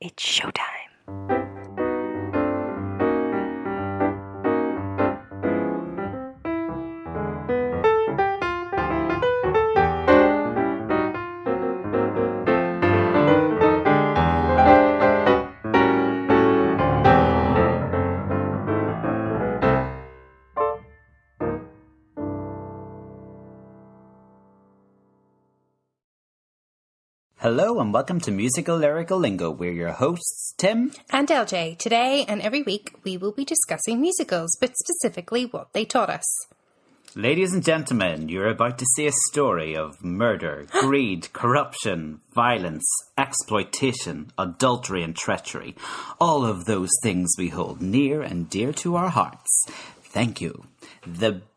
It's showtime. Hello and welcome to Musical Lyrical Lingo. We're your hosts, Tim and LJ. Today and every week we will be discussing musicals, but specifically what they taught us. Ladies and gentlemen, you're about to see a story of murder, greed, corruption, violence, exploitation, adultery and treachery. All of those things we hold near and dear to our hearts. Thank you.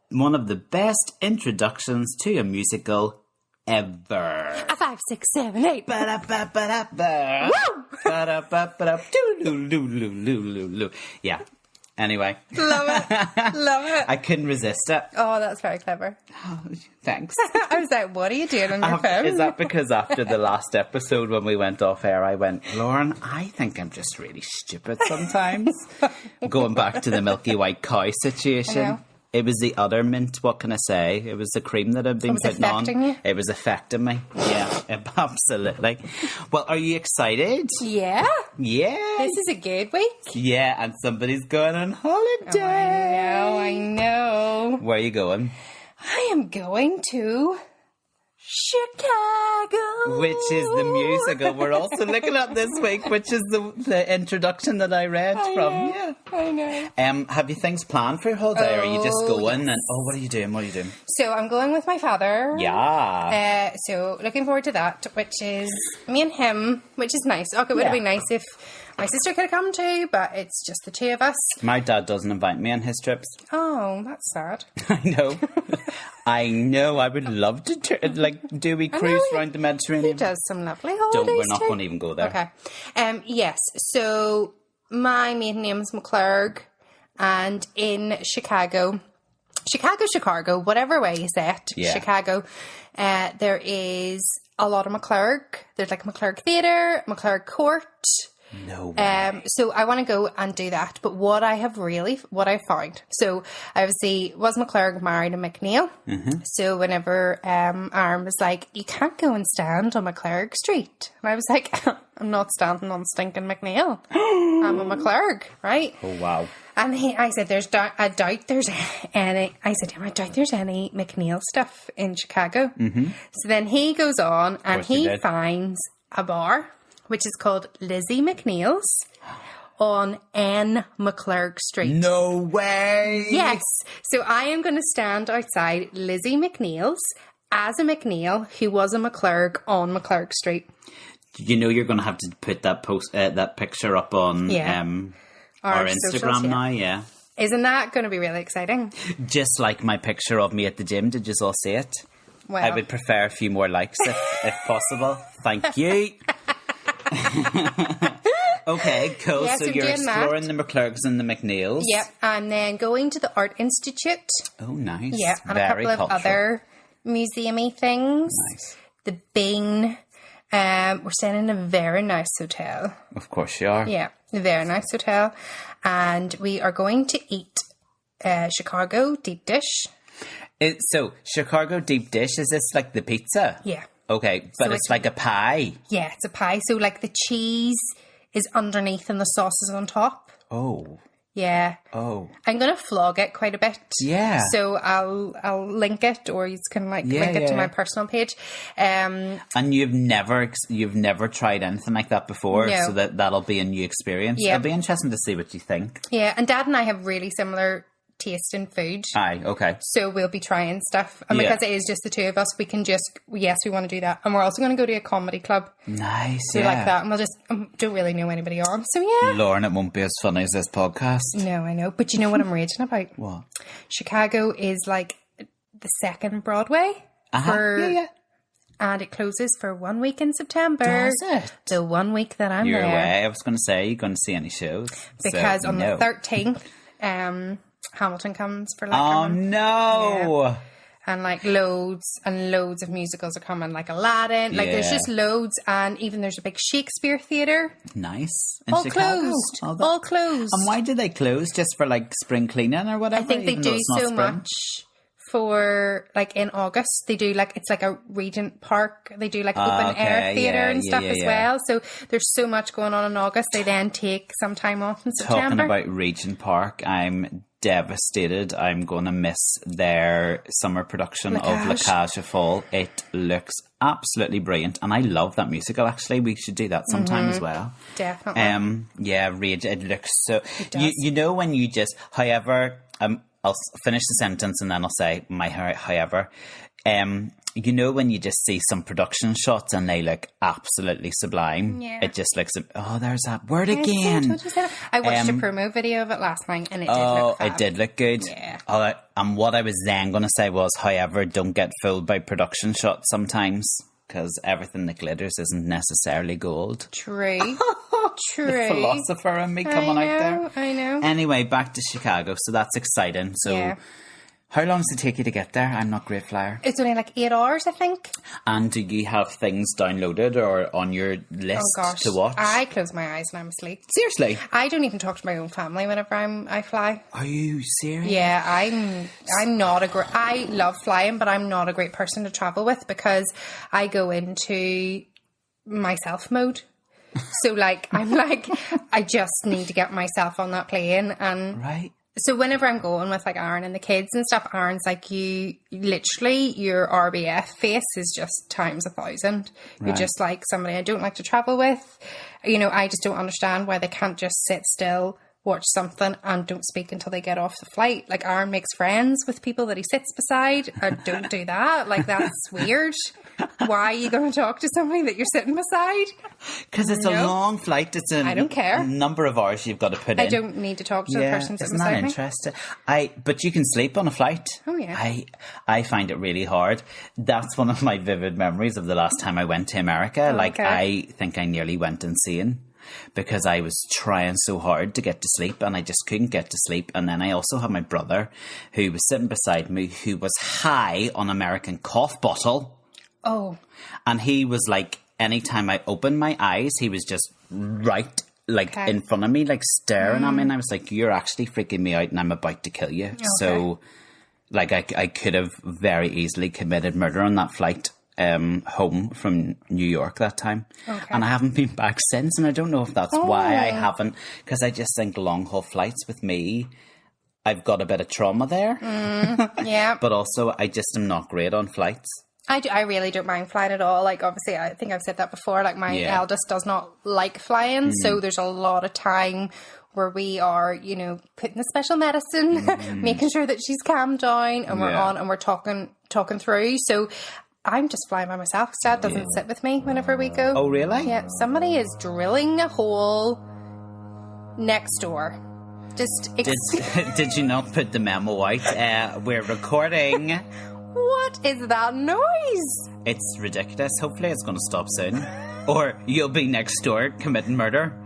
One of the best introductions to a musical ever. A 5, 6, 7, 8. Ba-da-ba-ba-da-ba. Woo! Yeah. Anyway. Love it. Love it. I couldn't resist it. Oh, that's very clever. Oh, thanks. I was like, what are you doing on your phone? Is that because after the last episode when we went off air, I went, Lauren, I think I'm just really stupid sometimes. Going back to the Milky White cow situation. It was the other mint, what can I say? It was the cream that I'd been putting on. You? It was affecting me. Yeah, absolutely. Well, are you excited? Yeah. Yeah. This is a good week. Yeah, and somebody's going on holiday. Oh, I know. Where are you going? I am going to Chicago. Which is the musical we're also looking at this week, which is the introduction that I read from. Yeah, I know. Have you things planned for your holiday, or are you just going and, what are you doing? What are you doing? So I'm going with my father. Yeah. So looking forward to that, which is me and him, which is nice. Okay, it would have been nice if my sister could have come too, but it's just the two of us. My dad doesn't invite me on his trips. Oh, that's sad. I know. I know. I would love to do we cruise around the Mediterranean. He does some lovely holidays. We're not going to even go there. Okay. Yes. So my maiden name is McClurg, and in Chicago, whatever way you say it, Chicago, there is a lot of McClurg. There's like McClurg Theatre, McClurg Court. No way. So I want to go and do that. But what I found. So I obviously was McClurg married to McNeil. Mm-hmm. So whenever Aaron was like, you can't go and stand on McClurg Street. And I was like, I'm not standing on stinking McNeil. I'm a McClurg, right? Oh, wow. And I said, I doubt there's any McNeil stuff in Chicago. Mm-hmm. So then he goes on and he finds a bar, which is called Lizzie McNeil's on N McClurg Street. No way! Yes. So I am going to stand outside Lizzie McNeil's as a McNeil who was a McClurg on McClurg Street. You know you're going to have to put that picture up on our Instagram now, yeah. Isn't that going to be really exciting? Just like my picture of me at the gym. Did you all see it? Well, I would prefer a few more likes if possible. Thank you. Okay, cool. Yeah, so you're exploring the McClurgs and the McNeils. Yep, and then going to the Art Institute. Oh, nice. Yeah, and very a couple of other museum-y things. Nice. The Bean. We're staying in a very nice hotel. Of course you are. Yeah, a very nice hotel. And we are going to eat Chicago deep dish. So, Chicago deep dish, is this like the pizza? Yeah. Okay, but it's like a pie. Yeah, it's a pie. So, like, the cheese is underneath and the sauce is on top. Oh. Yeah. Oh. I'm going to flog it quite a bit. Yeah. So, I'll link it, or you can, link it to my personal page. And you've never tried anything like that before? No. So that'll be a new experience? Yeah. It'll be interesting to see what you think. Yeah, and Dad and I have really similar taste in food. Aye, okay. So we'll be trying stuff. And because it is just the two of us, we can we want to do that. And we're also going to go to a comedy club. Nice, so like that. And we'll just, don't really know anybody on. So yeah. Lauren, it won't be as funny as this podcast. No, I know. But you know what I'm raging about? What? Chicago is like the second Broadway. Yeah. And it closes for 1 week in September. Does it? The 1 week that I'm You're there. away. I was going to say, you're going to see any shows? Because on the 13th, Hamilton comes for like no! and like loads and loads of musicals are coming, like Aladdin. Like there's just loads, and even there's a big Shakespeare theatre. Nice. In all Chicago. Closed. All closed. And why do they close? Just for like spring cleaning or whatever? I think they do so much. For like in August, they do like, it's like a Regent Park. They do like open air theatre and stuff as well. So there's so much going on in August. They then take some time off in September. Talking about Regent Park, I'm devastated. I'm going to miss their summer production of La Cage aux Folles. It looks absolutely brilliant, and I love that musical. Actually, we should do that sometime as well. Definitely. Rage. It looks so. You know when you just, however, I'll finish the sentence and then I'll say however. You know when you just see some production shots and they look absolutely sublime? Yeah. It just looks, there's that word again. I watched a promo video of it last night and it did look fab. It did look good. Yeah. And what I was then going to say was, however, don't get fooled by production shots sometimes, because everything that glitters isn't necessarily gold. True. True. The philosopher in me coming out there. I know. Anyway, back to Chicago. So that's exciting. So how long does it take you to get there? I'm not great flyer. It's only like 8 hours, I think. And do you have things downloaded or on your list to watch? I close my eyes when I'm asleep. Seriously? I don't even talk to my own family whenever I fly. Are you serious? Yeah, I'm not I love flying, but I'm not a great person to travel with because I go into myself mode. So like, I'm like, I just need to get myself on that plane. And right. So whenever I'm going with like Aaron and the kids and stuff, Aaron's like, you literally, your RBF face is just times 1,000. Right. You're just like somebody I don't like to travel with. You know, I just don't understand why they can't just sit still, watch something and don't speak until they get off the flight. Like Aaron makes friends with people that he sits beside. I don't do that. Like that's weird. Why are you going to talk to somebody that you're sitting beside? Because it's a long flight. It's I don't care. A number of hours you've got to put in. I don't need to talk to the person sitting beside me. Isn't that interesting? But you can sleep on a flight. Oh yeah. I find it really hard. That's one of my vivid memories of the last time I went to America. I think I nearly went insane, because I was trying so hard to get to sleep and I just couldn't get to sleep. And then I also had my brother who was sitting beside me who was high on American cough bottle. Oh. And he was like, anytime I opened my eyes, he was just right in front of me, like staring at me. And I was like, you're actually freaking me out and I'm about to kill you. Okay. So like I could have very easily committed murder on that flight. Home from New York that time. Okay. And I haven't been back since, and I don't know if that's why I haven't, because I just think long haul flights with me, I've got a bit of trauma there. Yeah. But also I just am not great on flights. I really don't mind flying at all. Like obviously I think I've said that before, like my eldest does not like flying, so there's a lot of time where we are, you know, putting the special medicine, making sure that she's calmed down and we're on and we're talking through. So I'm just flying by myself. Dad doesn't sit with me whenever we go. Oh, really? Yeah. Somebody is drilling a hole next door. Did you not put the memo out? We're recording. What is that noise? It's ridiculous. Hopefully it's going to stop soon. Or you'll be next door committing murder.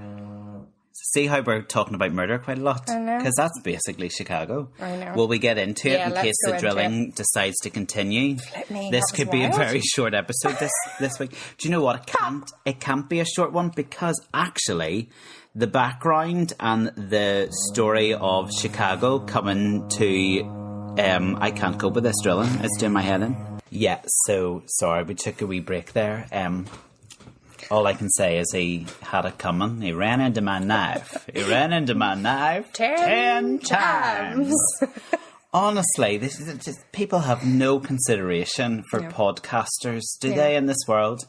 See how we're talking about murder quite a lot? I know. Because that's basically Chicago. I know. Will we get into it in case the drilling decides to continue? This could be a very short episode this week. Do you know what? It can't be a short one because actually the background and the story of Chicago coming to... I can't cope with this drilling. It's doing my head in. Yeah, so sorry, we took a wee break there. All I can say is he had it coming. He ran into my knife. 10 times. Honestly, people have no consideration for podcasters, do they, in this world?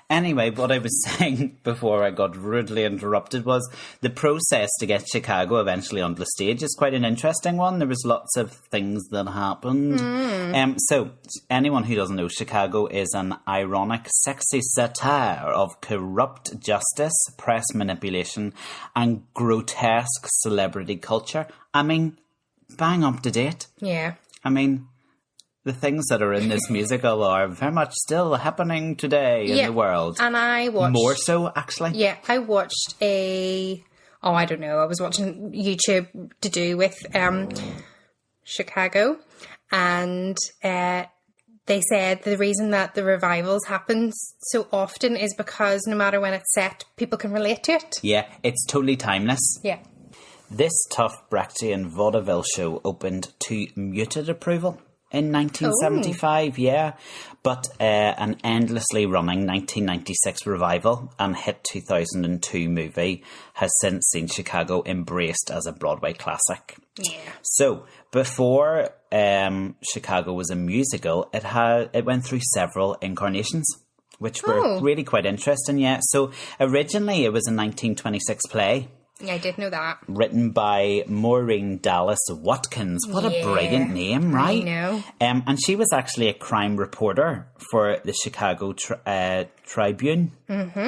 Anyway, what I was saying before I got rudely interrupted was the process to get Chicago eventually onto the stage is quite an interesting one. There was lots of things that happened. So, anyone who doesn't know, Chicago is an ironic, sexy satire of corrupt justice, press manipulation, and grotesque celebrity culture. I mean... bang up to date. Yeah. I mean, the things that are in this musical are very much still happening today in the world. And I watched... more so, actually. Yeah, I watched I don't know, I was watching YouTube to do with Chicago, and they said the reason that the revivals happen so often is because no matter when it's set, people can relate to it. Yeah, it's totally timeless. Yeah. This tough Brechtian vaudeville show opened to muted approval in 1975, yeah. But an endlessly running 1996 revival and hit 2002 movie has since seen Chicago embraced as a Broadway classic. Yeah. So, before Chicago was a musical, it went through several incarnations, which were really quite interesting, yeah. So, originally it was a 1926 play. Yeah, I did know that. Written by Maureen Dallas Watkins. What a brilliant name, right? I know. And she was actually a crime reporter for the Chicago Tribune. Mm-hmm.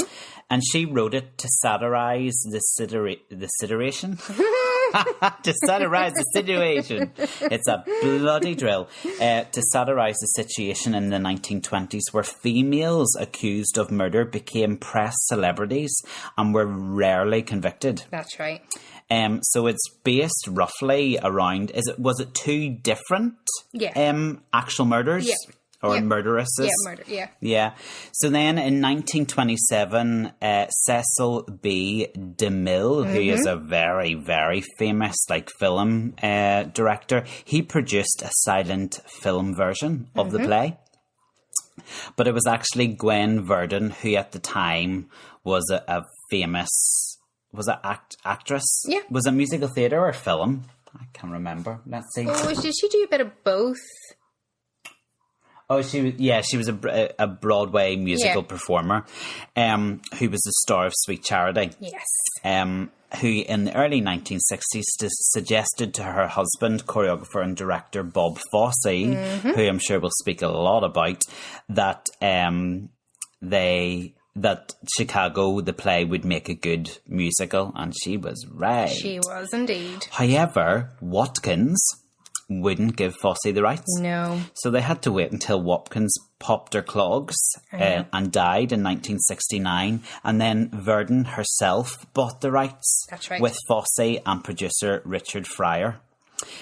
And she wrote it to satirize the situation. To satirize the situation. It's a bloody drill. To satirize the situation in the 1920s where females accused of murder became press celebrities and were rarely convicted. That's right. So it's based roughly around, was it two different actual murders? Yeah. Or murderesses. Yeah, murder, yeah. Yeah. So then in 1927, Cecil B. DeMille, who is a very, very famous film director, he produced a silent film version of the play. But it was actually Gwen Verdon, who at the time was a famous, actress? Yeah. Was it musical theatre or film? I can't remember. Let's see. Oh, did she do a bit of both? Oh, she was a Broadway musical performer, who was the star of Sweet Charity. Yes. Who in the early 1960s suggested to her husband, choreographer and director Bob Fosse, who I'm sure we'll speak a lot about, that that Chicago, the play, would make a good musical, and she was right. She was indeed. However, Watkins wouldn't give Fosse the rights. No. So they had to wait until Watkins popped her clogs and died in 1969. And then Verdon herself bought the rights. That's right. With Fosse and producer Richard Fryer.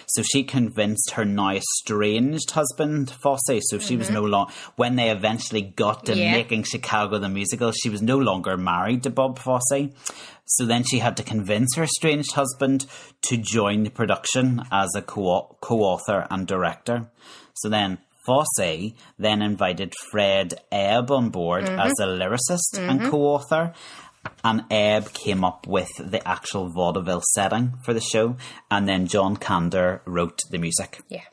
So she convinced her now estranged husband, Fosse, so she was no longer, when they eventually got to making Chicago the musical, she was no longer married to Bob Fosse. So then she had to convince her estranged husband to join the production as a co-author and director. So then Fosse then invited Fred Ebb on board as a lyricist and co-author. And Ebb came up with the actual vaudeville setting for the show. And then John Kander wrote the music. Yeah.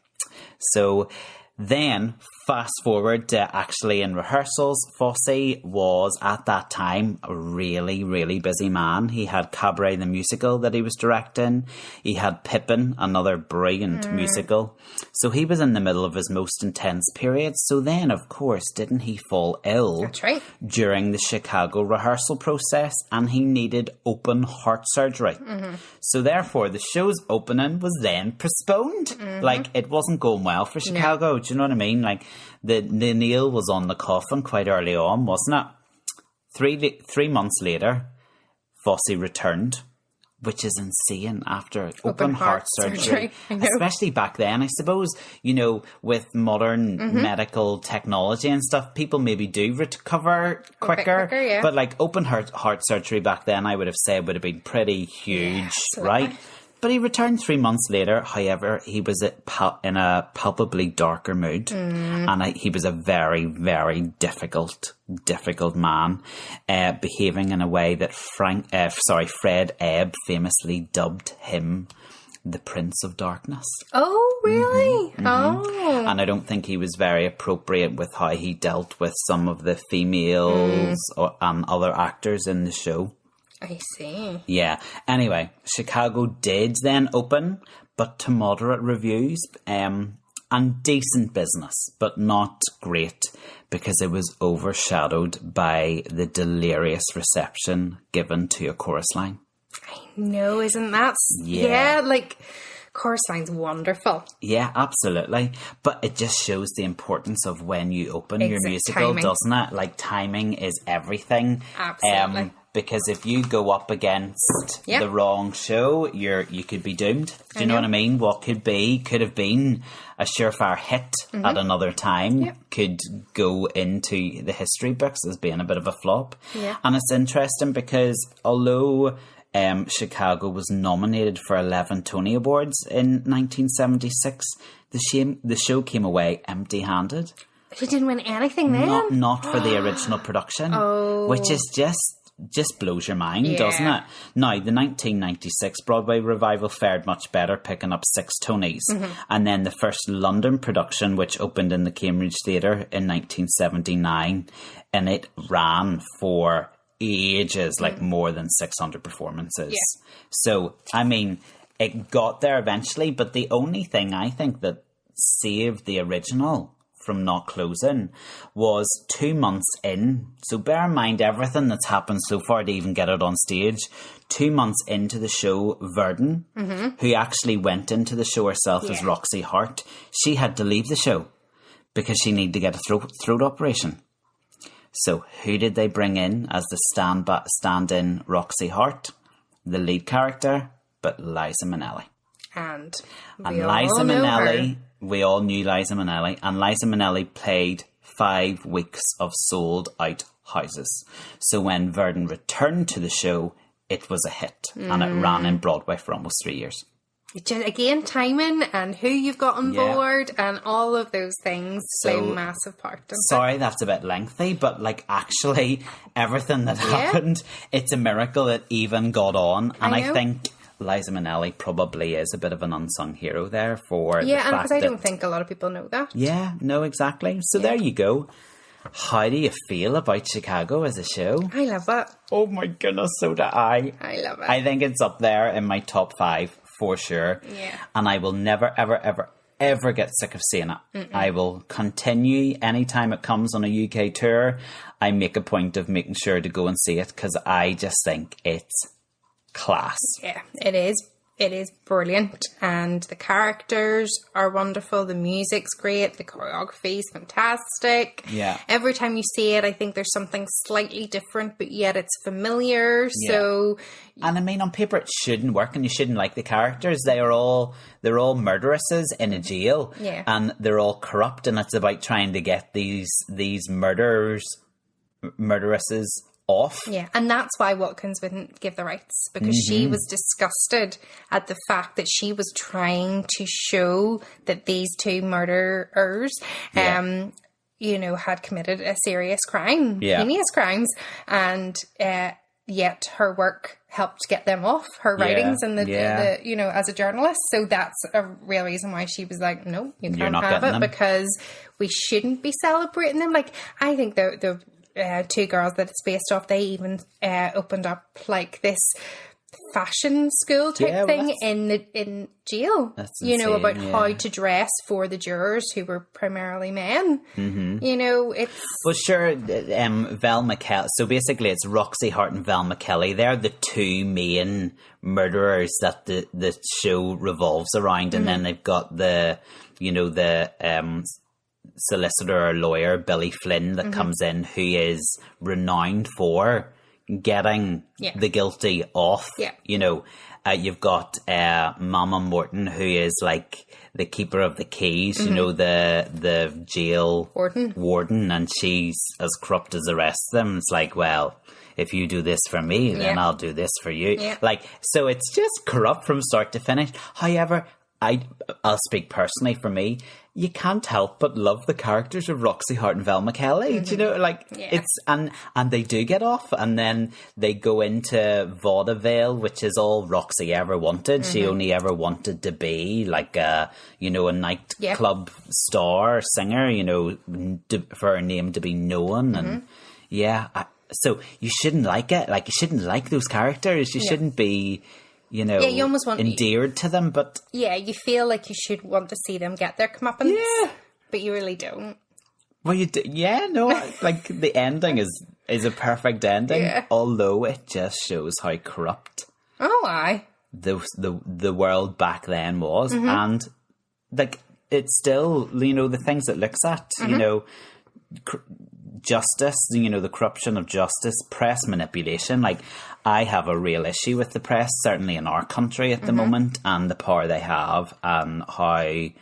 So then, fast forward to actually in rehearsals, Fosse was at that time a really, really busy man. He had Cabaret the musical that he was directing. He had Pippin, another brilliant musical. So he was in the middle of his most intense period. So then, of course, didn't he fall ill? That's right. During the Chicago rehearsal process, and he needed open heart surgery. So therefore, the show's opening was then postponed. Like, it wasn't going well for Chicago. Do you know what I mean? Like, the nail was on the coffin quite early on, wasn't it? 3 months later, Fosse returned, which is insane after open heart surgery. Especially back then, I suppose, with modern medical technology and stuff, people maybe do recover quicker. But like open heart surgery back then, I would have said would have been pretty huge, right? But he returned 3 months later. However, he was in a palpably darker mood. And he was a very, very difficult man, behaving in a way that Fred Ebb famously dubbed him the Prince of Darkness. Oh, really? Oh. And I don't think he was very appropriate with how he dealt with some of the females and other actors in the show. I see. Yeah. Anyway, Chicago did then open, but to moderate reviews and decent business, but not great because it was overshadowed by the delirious reception given to a chorus line. I know, isn't that? Yeah, chorus line's wonderful. Yeah, absolutely. But it just shows the importance of when you open your musical, doesn't it? Like, timing is everything. Absolutely. because if you go up against Yep. the wrong show, you could be doomed. Do you know what I mean? What could have been a surefire hit at another time could go into the history books as being a bit of a flop. Yeah. And it's interesting because although Chicago was nominated for 11 Tony Awards in 1976, the show came away empty-handed. He didn't win anything then? Not for the original production, which is just blows your mind, Yeah. doesn't it? Now, the 1996 Broadway revival fared much better, picking up 6 Tonys. And then the first London production, which opened in the Cambridge Theatre in 1979, and it ran for ages, like more than 600 performances. Yeah. So, I mean, it got there eventually, but the only thing I think that saved the original from not closing was 2 months in. So bear in mind everything that's happened so far to even get it on stage. 2 months into the show, Verdon, who actually went into the show herself as Roxy Hart, she had to leave the show because she needed to get a throat operation. So who did they bring in as the stand-in Roxy Hart? The lead character, but Liza Minnelli. And Liza Minnelli, we all knew Liza Minnelli, and Liza Minnelli played 5 weeks of sold-out houses. So when Verdon returned to the show, it was a hit, and it ran in Broadway for almost 3 years. Again, timing and who you've got on board and all of those things play a massive part. Sorry, that's a bit lengthy, but like actually everything that happened, it's a miracle it even got on. And I think Liza Minnelli probably is a bit of an unsung hero there for the fact because I don't think a lot of people know that. Yeah, no, exactly. So there you go. How do you feel about Chicago as a show? I love it. Oh my goodness, so do I. I love it. I think it's up there in my top 5 for sure. Yeah. And I will never, ever, ever, ever get sick of seeing it. I will continue anytime it comes on a UK tour. I make a point of making sure to go and see it because I just think it's class. Yeah, it is. It is brilliant, and the characters are wonderful. The music's great. The choreography is fantastic. Yeah. Every time you see it, I think there's something slightly different, but yet it's familiar. Yeah. So, and I mean, on paper, it shouldn't work, and you shouldn't like the characters. They're all murderesses in a jail, and they're all corrupt, and it's about trying to get these murderesses off. Yeah, and that's why Watkins wouldn't give the rights, because she was disgusted at the fact that she was trying to show that these 2 murderers had committed a serious crime, heinous crimes, and yet her work helped get them off, her writings and the as a journalist. So that's a real reason why she was like, no, you can't have it, because we shouldn't be celebrating them. Like, I think the 2 girls that it's based off, they even opened up like this fashion school type thing in jail. That's insane, about how to dress for the jurors who were primarily men. It's well, sure. Val McKelly. So basically, it's Roxy Hart and Val McKelly. They're the 2 main murderers that the show revolves around, and then they've got the solicitor or lawyer Billy Flynn that comes in, who is renowned for getting the guilty off. You've got Mama Morton, who is like the keeper of the keys, the jail warden, and she's as corrupt as the rest of them. It's like, well, if you do this for me, then I'll do this for you. Like, so it's just corrupt from start to finish. However, I'll speak personally for me. You can't help but love the characters of Roxy Hart and Val McKelly. Do you know, like, it's, and they do get off, and then they go into vaudeville, which is all Roxy ever wanted. She only ever wanted to be like a nightclub star, singer, for her name to be known. And so you shouldn't like it. Like, you shouldn't like those characters. You shouldn't be, you almost want endeared to them, but you feel like you should want to see them get their comeuppance, but you really don't. Well, you do, like the ending is a perfect ending, although it just shows how corrupt the world back then was, and like it's still the things it looks at, justice, the corruption of justice, press manipulation. Like, I have a real issue with the press, certainly in our country at the moment, and the power they have and how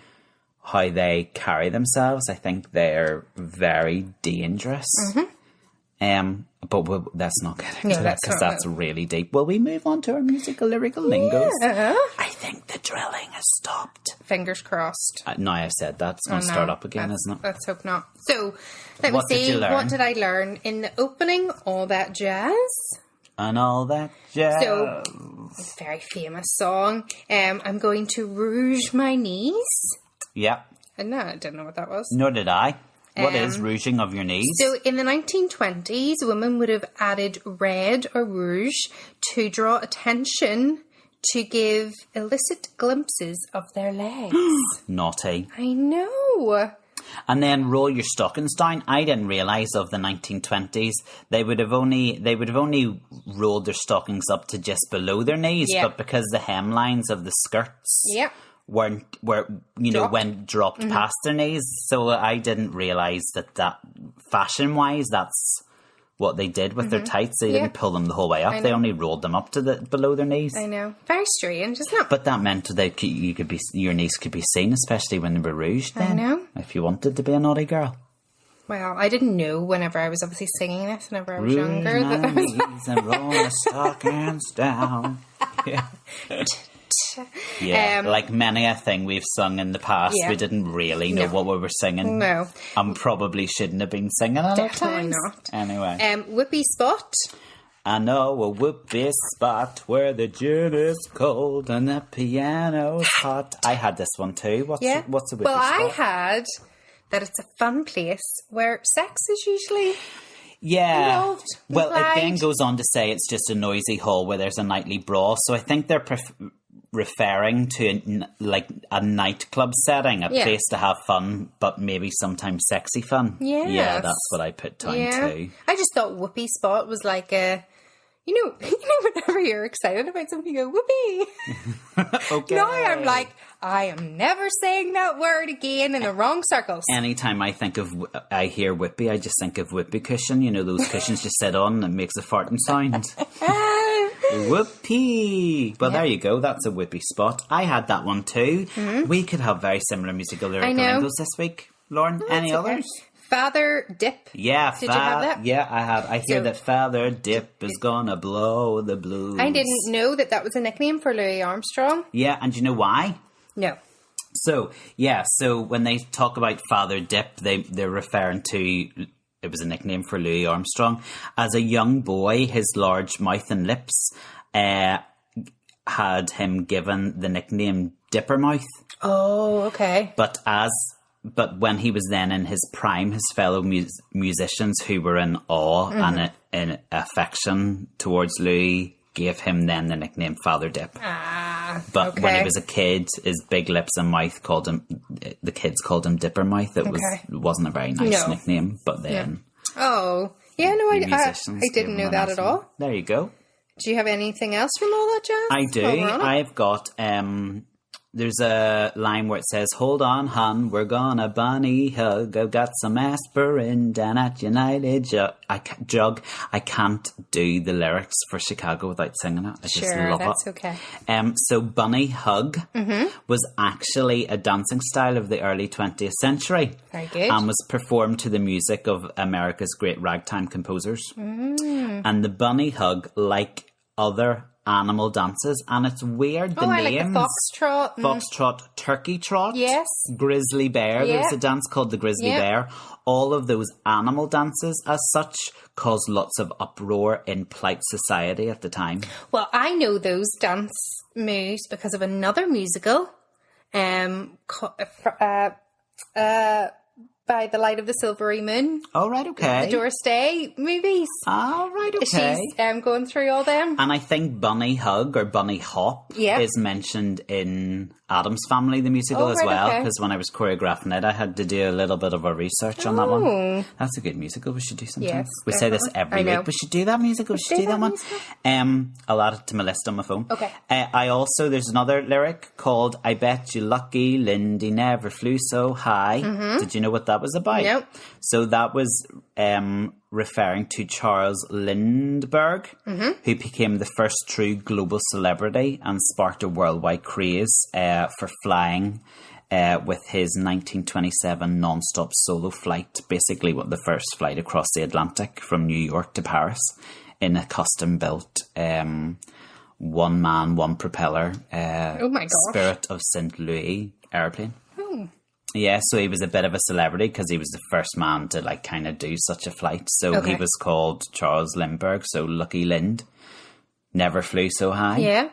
they carry themselves. I think they're very dangerous. But let's not get into that because that's really deep. Will we move on to our musical lyrical lingos? I think the drilling has stopped. Fingers crossed. Now I've said that, it's going to start up again, isn't it? Let's hope not. So, let me see. What did I learn in the opening? All that jazz. And all that jazz. So, very famous song. I'm going to rouge my knees. Yep. And no, I didn't know what that was. Nor did I. What is rouging of your knees? So in the 1920s, women would have added red or rouge to draw attention to give illicit glimpses of their legs. Naughty. I know. And then roll your stockings down. I didn't realise of the 1920s they would have only rolled their stockings up to just below their knees, but because the hemlines of the skirts went dropped past their knees, so I didn't realise that fashion wise that's what they did with their tights. They didn't pull them the whole way up. They only rolled them up to below their knees. I know. Very strange, isn't it? But that meant that your knees could be seen, especially when they were rouged then. I know. If you wanted to be a naughty girl. Well, I didn't know whenever I was obviously singing this whenever I was younger. That I was and roll the stockings down. Yeah, like many a thing we've sung in the past, we didn't really know what we were singing. No. And probably shouldn't have been singing it. Definitely not. Anyway. Whoopee spot. I know a whoopee spot where the gin is cold and the piano's hot. I had this one too. What's a whoopee spot? Well, I had that it's a fun place where sex is usually... involved. Well, it then goes on to say it's just a noisy hall where there's a nightly brawl. So I think they're referring to a nightclub setting, a place to have fun, but maybe sometimes sexy fun. Yes. Yeah, that's what I put down too. I just thought whoopee spot was like a... You know, whenever you're excited about something, you go, whoopee. Okay. Now I'm like, I am never saying that word again in the wrong circles. Anytime I hear whoopee, I just think of whoopee cushion. You know, those cushions you sit on and makes a farting sound. Whoopee. Well, there you go. That's a whoopee spot. I had that one too. Mm-hmm. We could have very similar musical lyrical lingos this week. Lauren, any others? Father Dip. Yeah, did you have that? Yeah, I have. I hear that Father Dip is gonna blow the blues. I didn't know that was a nickname for Louis Armstrong. Yeah, and do you know why? No. So when they talk about Father Dip, they're referring to, it was a nickname for Louis Armstrong. As a young boy, his large mouth and lips had him given the nickname Dippermouth. Oh, okay. But when he was then in his prime, his fellow musicians who were in awe and in affection towards Louis gave him then the nickname Father Dip. But when he was a kid, his big lips and mouth the kids called him Dippermouth. It wasn't a very nice nickname, but then... Yeah. Oh, yeah, no, I didn't know that at all. There you go. Do you have anything else from all that jazz? I do. I've got... there's a line where it says, "Hold on, hun, we're gonna bunny hug. I've got some aspirin down at United Jug." I can't do the lyrics for Chicago without singing it. I just love that's it. Okay. So bunny hug was actually a dancing style of the early 20th century. Very good. And was performed to the music of America's great ragtime composers. And the bunny hug, like other animal dances, and it's weird. The names, like the foxtrot, foxtrot, turkey trot, yes, grizzly bear. Yeah. There's a dance called the grizzly bear. All of those animal dances, as such, caused lots of uproar in polite society at the time. Well, I know those dance moves because of another musical, By the Light of the Silvery Moon. Oh, right, okay. The Doris Day movies. Oh, right, okay. She's going through all them. And I think Bunny Hug or Bunny Hop is mentioned in Addams Family, the musical, as well. Because when I was choreographing it, I had to do a little bit of a research on that one. That's a good musical. We should do sometime. Yes, we say this every week. We should do that musical. We should do that one. I'll add it to my list on my phone. Okay. There's another lyric called, "I bet you lucky Lindy never flew so high." Did you know what that that was about? Nope. So that was referring to Charles Lindbergh, who became the first true global celebrity and sparked a worldwide craze for flying with his 1927 non-stop solo flight, basically the first flight across the Atlantic from New York to Paris in a custom-built one man, one propeller Spirit of St. Louis airplane. Yeah, so he was a bit of a celebrity because he was the first man to like kind of do such a flight. So he was called Charles Lindbergh, so Lucky Lind. Never flew so high. Yeah.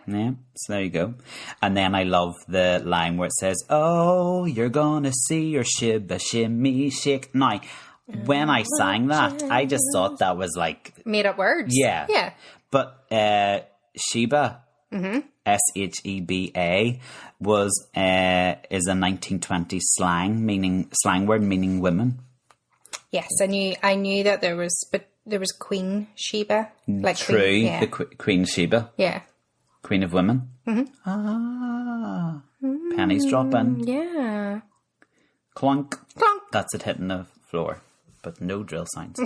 So there you go. And then I love the line where it says, "Oh, you're gonna see your shibba shimmy shake." Now, when I sang that, I just thought that was like made up words. Yeah. But Sheba, Sheba, is a 1920s slang word meaning women. Yes, I knew that there was Queen Sheba, like True, Queen, the Queen Sheba. Yeah. Queen of women. Pennies dropping. Yeah. Clunk. Clunk. That's it hitting the floor, but no drill signs.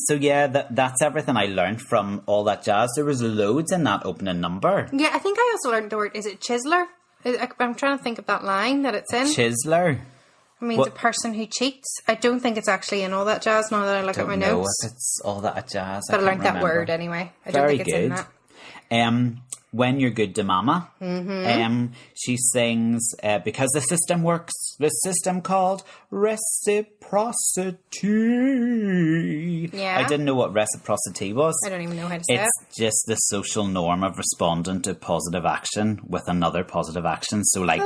So yeah, that's everything I learned from all that jazz. There was loads in that opening number. Yeah, I think I also learned the word, is it chiseler? I'm trying to think of that line that it's in. Chiseler? I mean, the person who cheats. I don't think it's actually in all that jazz now that I look at my notes. I don't know if it's all that jazz. But I learned that word anyway. I don't think it's in that. When You're Good to Mama, she sings, because the system works, the system called reciprocity. Yeah. I didn't know what reciprocity was. I don't even know how to say it. It's just the social norm of responding to positive action with another positive action. So like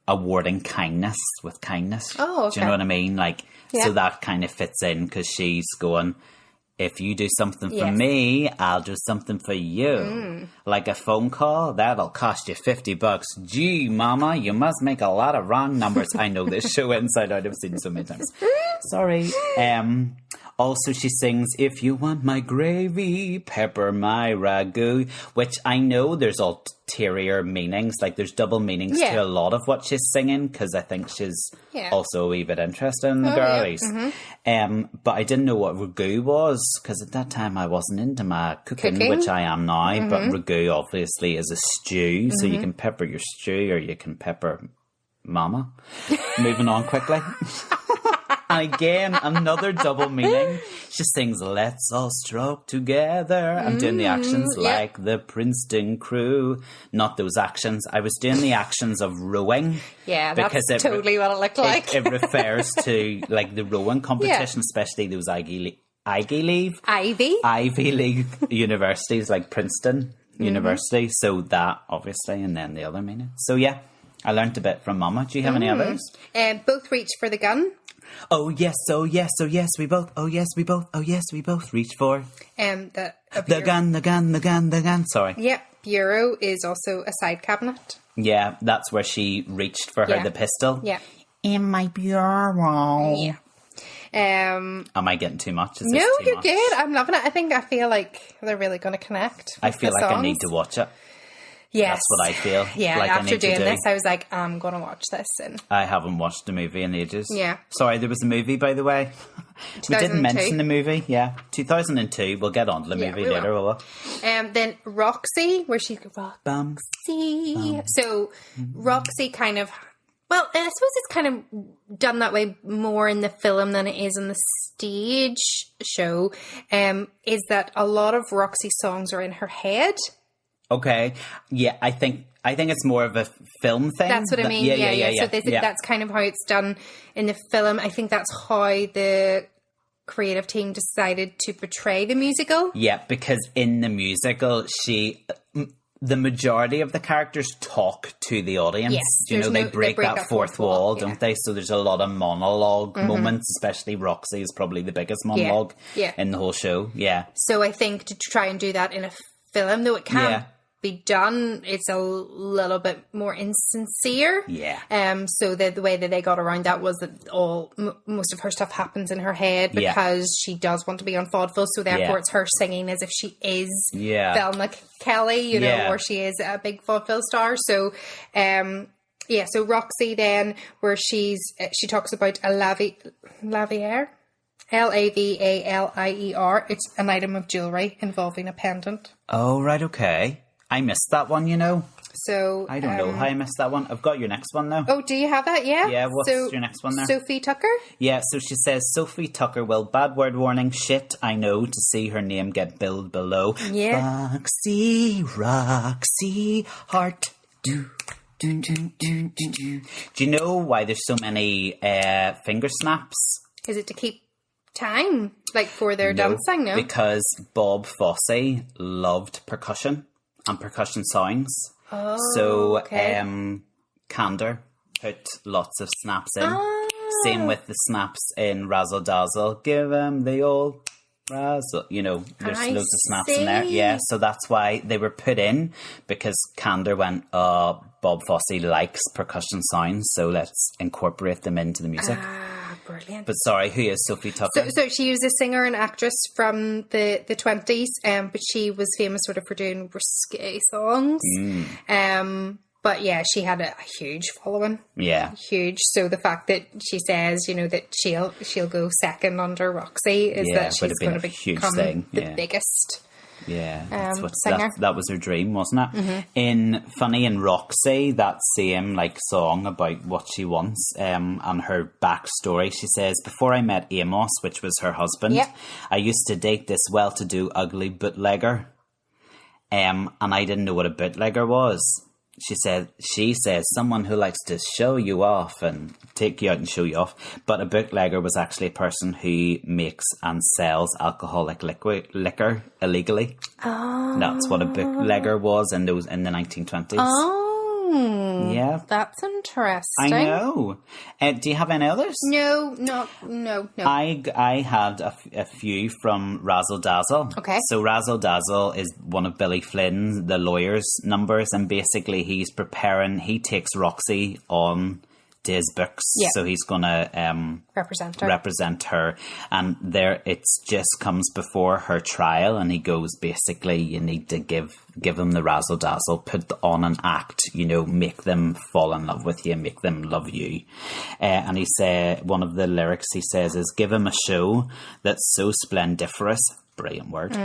awarding kindness with kindness. Oh, okay. Do you know what I mean? Like, so that kind of fits in because she's going, if you do something for me, I'll do something for you. Like a phone call, that'll cost you $50. Gee, mama, you must make a lot of wrong numbers. I know this show inside out. I've seen it so many times. Sorry. Also, she sings, if you want my gravy, pepper my ragu, which I know there's ulterior meanings. Like there's double meanings to a lot of what she's singing because I think she's also a wee bit interested in the girlies. But I didn't know what ragu was because at that time I wasn't into my cooking, which I am now. But ragu obviously is a stew, so you can pepper your stew or you can pepper mama. Moving on quickly. Again, another double meaning. She sings, let's all stroke together. I'm doing the actions like the Princeton crew. Not those actions. I was doing the actions of rowing. Yeah, that's totally what it looked like. It refers to like the rowing competition, especially those Ivy League universities like Princeton University. So that, obviously, and then the other meaning. So yeah, I learned a bit from Mama. Do you have any others? Both reach for the gun. Oh yes, oh yes, oh yes, we both. Oh yes, we both. Oh yes, we both reach for the gun. Sorry. Yep, bureau is also a side cabinet. Yeah, that's where she reached for her the pistol. Yeah, in my bureau. Yeah. Am I getting too much? Is no, this too you're much? good. I'm loving it. I feel like they're really going to connect. I feel like I need to watch it. Yes. That's what I feel. Yeah, like after doing this, I was like, I'm going to watch this. And I haven't watched the movie in ages. Yeah. Sorry, there was a movie, by the way. We didn't mention the movie. Yeah. 2002. We'll get on to the movie later. Will. Then Roxy, where she... Roxy. So, Roxy kind of... Well, I suppose it's kind of done that way more in the film than it is in the stage show. Is that a lot of Roxy's songs are in her head. Okay. Yeah, I think it's more of a film thing. That's what I mean. Yeah. So that's kind of how it's done in the film. I think that's how the creative team decided to portray the musical. Yeah, because in the musical, the majority of the characters talk to the audience. Yes, they break that fourth wall, don't they? So there's a lot of monologue moments, especially Roxy is probably the biggest monologue in the whole show. Yeah. So I think to try and do that in a film, though it can be done, it's a little bit more insincere. Yeah. So the way that they got around that was that most of her stuff happens in her head because she does want to be on vaudeville. So therefore, it's her singing as if she is Velma Kelly, or she is a big vaudeville star. So, yeah, so Roxy then, where she talks about a lavier, Lavalier. It's an item of jewellery involving a pendant. Oh, right, okay. I missed that one, you know. So I don't know how I missed that one. I've got your next one now. Oh, do you have that? Yeah. Yeah, what's your next one there? Sophie Tucker? Yeah, so she says, Sophie Tucker will, bad word warning, shit, I know, to see her name get billed below. Yeah. Roxy, Roxy, heart, do. Do you know why there's so many finger snaps? Is it to keep time, like for their dancing? No, because Bob Fosse loved percussion and percussion sounds. Oh, so okay. Candor put lots of snaps in. Same with the snaps in Razzle Dazzle. Give them the old razzle. You know, there's loads of snaps in there. Yeah, so that's why they were put in, because Candor went, Bob Fosse likes percussion sounds, so let's incorporate them into the music. Brilliant. But sorry, who is Sophie Tucker? So she was a singer and actress from the 20s, but she was famous sort of for doing risque songs. But yeah, she had a huge following. Yeah. Huge. So the fact that she says, you know, that she'll go second under Roxy is that she's going to become the biggest. Yeah, that was her dream, wasn't it? Mm-hmm. In Roxy, that same song about what she wants, and her backstory, she says, before I met Amos, which was her husband, I used to date this well-to-do ugly bootlegger, and I didn't know what a bootlegger was. She says someone who likes to show you off and take you out and show you off. But a bootlegger was actually a person who makes and sells alcoholic liquor illegally. Oh. That's what a bootlegger was in the 1920s. Oh. Yeah. That's interesting. I know. Do you have any others? No. I had a few from Razzle Dazzle. Okay. So Razzle Dazzle is one of Billy Flynn's, the lawyer's numbers, and basically he takes Roxy on to his books, so he's going to represent her, and it just comes before her trial, and he goes, basically, you need to give them the razzle dazzle, put on an act, you know, make them fall in love with you, make them love you, and he said, one of the lyrics he says is, give him a show that's so splendiferous, brilliant word,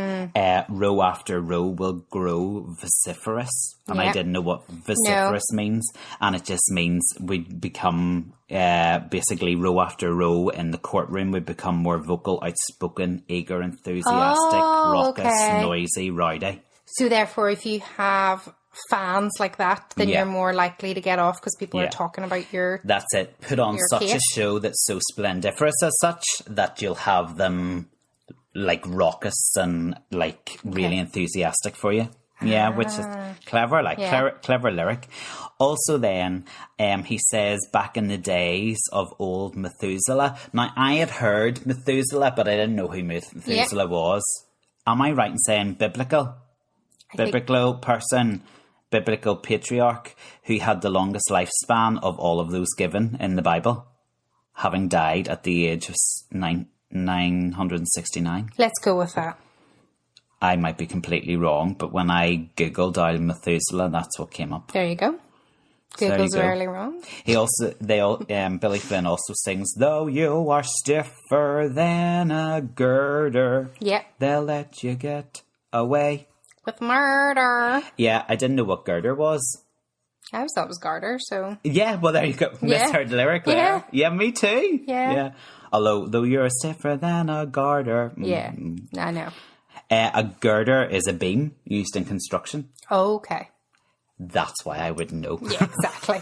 row after row will grow vociferous. And I didn't know what vociferous means. And it just means we become, basically row after row in the courtroom, we become more vocal, outspoken, eager, enthusiastic, raucous, noisy, rowdy. So therefore, if you have fans like that, then you're more likely to get off because people are talking about your... That's it. Put on such a show that's so splendiferous as such that you'll have them... raucous and really enthusiastic for you. Yeah, which is clever, clever lyric. Also then, he says, back in the days of old Methuselah. Now, I had heard Methuselah, but I didn't know who Methuselah was. Am I right in saying biblical? Biblical person, biblical patriarch who had the longest lifespan of all of those given in the Bible, having died at the age of 969. Let's go with that. I might be completely wrong, but when I googled Al Methuselah, that's what came up. There you go. Google's rarely wrong. Billy Flynn also sings, though you are stiffer than a girder, they'll let you get away with murder. Yeah, I didn't know what girder was. I always thought it was garter, so... Yeah, well, there you go. Misheard the lyric there. Yeah, me too. Yeah. Although, though you're stiffer than a garter. Yeah, I know. A girder is a beam used in construction. Okay. That's why I wouldn't know. Yeah, exactly.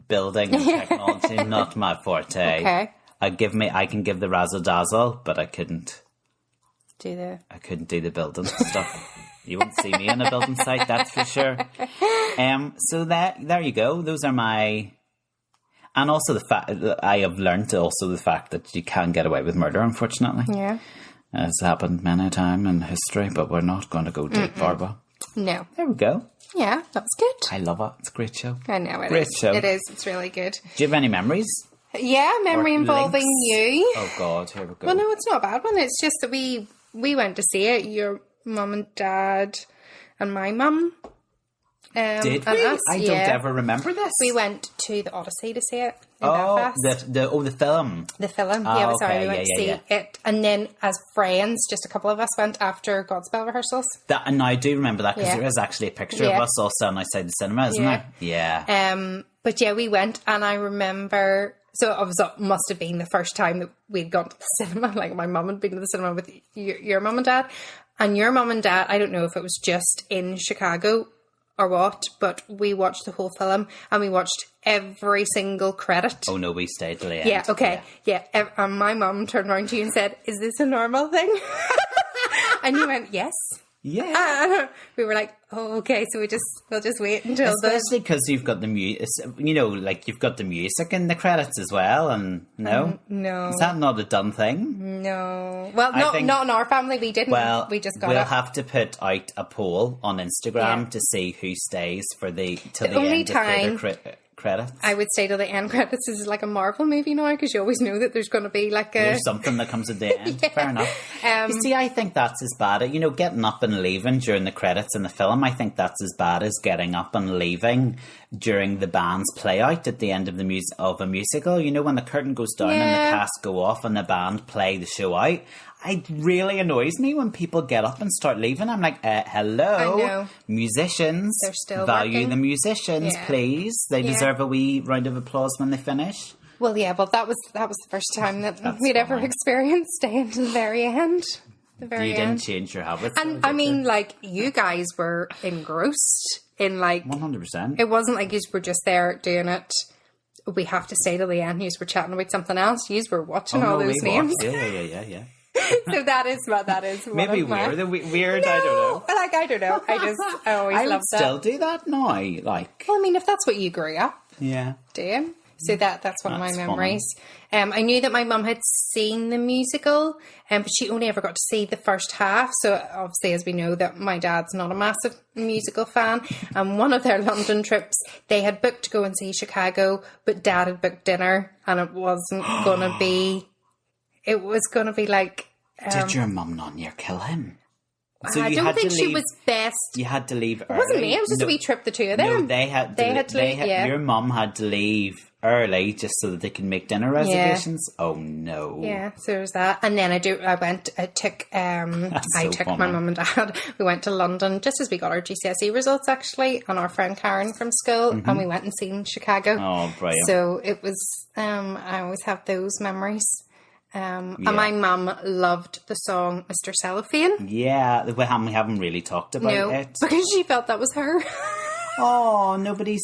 Building and technology, not my forte. Okay. I can give the razzle dazzle, but I couldn't do the building stuff. You won't see me on a building site, that's for sure. So there you go. Those are my... And also the fact that I have learned also the fact that you can get away with murder, unfortunately. Yeah. It's happened many a time in history, but we're not going to go deep, Barbara. No. There we go. Yeah, that was good. I love it. It's a great show. I know it is. Great show. It is. It's really good. Do you have any memories? Yeah, memory involving you. Oh, God. Here we go. Well, no, it's not a bad one. It's just that we went to see it. Your mum and dad and my mum. Did and we? us, I don't ever remember this. We went to the Odyssey to see it in Oh, Belfast. the film. The film, Oh, yeah, sorry, okay, we went to see yeah. it. And then as friends, just a couple of us went after Godspell rehearsals. And I do remember that because there is actually a picture of us all standing outside the cinema, isn't there? Yeah. But yeah, we went, and I remember... So it must have been the first time that we'd gone to the cinema. Like, my mum had been to the cinema with your mum and dad. And your mum and dad, I don't know if it was just in Chicago or what, but we watched the whole film, and we watched every single credit. Oh no, we stayed till the end. Yeah, okay. Yeah. And my mum turned around to you and said, "Is this a normal thing?" And you went, "Yes." Yeah. We were like, "Oh, okay, so we'll just wait until Especially because you've got the music, like you've got the music in the credits as well, and no? No. Is that not a done thing? No. Well, not in our family, we didn't. Well, we just got we'll it. have to put out a poll on Instagram to see who stays till the only end time of theatre credits. I would stay till the end credits is like a Marvel movie now, because you always know that there's going to be like There's something that comes at the end. Fair enough. You see, I think that's as bad. Getting up and leaving during the credits in the film, I think that's as bad as getting up and leaving during the band's play out at the end of a musical. When the curtain goes down and the cast go off and the band play the show out. It really annoys me when people get up and start leaving. I'm like, hello, I know. Musicians. They're still value working. the musicians, please. They deserve a wee round of applause when they finish. Well, yeah, but that was the first time that we'd ever experienced staying to the very end. The very You end. didn't change your habits. And I mean, like, you guys were engrossed in, like... 100%. It wasn't like you were just there doing it. We have to stay till the end. You were chatting about something else. You were watching all those names. Yeah. So that is what that is. Maybe we're the weird. No, I don't know. Like, I don't know. I always I would loved that. still do that now. Like, Well, I mean, if that's what you grew up yeah. doing. So that's one of my That's memories. I knew that my mum had seen the musical, but she only ever got to see the first half. So obviously, as we know, that my dad's not a massive musical fan. And one of their London trips, they had booked to go and see Chicago, but Dad had booked dinner, and it wasn't going to be. It was going to be like. Did your mum not near kill him? So I don't think she was best. You had to leave early. It wasn't me. It was just a wee trip, the two of them. No, they had to leave. Your mum had to leave early just so that they could make dinner reservations. Yeah. Oh no. Yeah, so there's that. And then I took my mum and dad. We went to London just as we got our GCSE results, actually, and our friend Karen from school, and we went and seen Chicago. Oh, brilliant. So it was. I always have those memories. And my mum loved the song Mr. Cellophane. Yeah, we haven't really talked about it. Because she felt that was her. Oh, nobody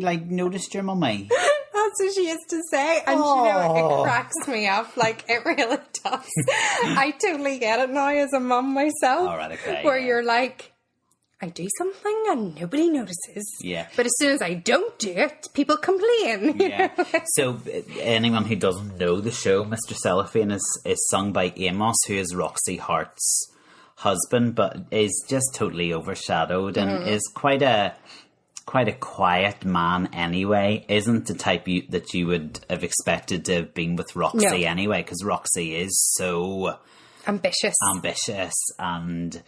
noticed your mummy. That's what she used to say. And it cracks me up. Like, it really does. I totally get it now as a mum myself. All right, okay. Where you're like, I do something and nobody notices. Yeah. But as soon as I don't do it, people complain. Yeah. So anyone who doesn't know the show, Mr. Cellophane is sung by Amos, who is Roxy Hart's husband, but is just totally overshadowed and is quite a quiet man anyway. Isn't the type that you would have expected to have been with Roxy anyway, because Roxy is so ambitious and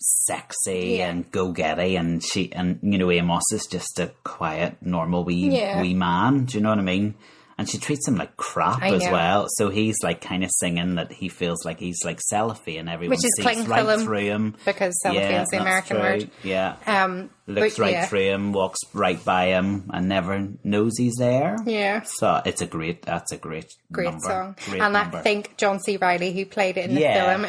sexy and go-getty, and Amos is just a quiet, normal wee man. Do you know what I mean? And she treats him like crap as well. So he's like kind of singing that he feels like he's like cellophane. Everyone sees right through him. Because cellophane is the American word. Yeah. Looks right through him, walks right by him, and never knows he's there. Yeah. So that's a great number. Song. Great and number. I think John C. Reilly, who played it in the film,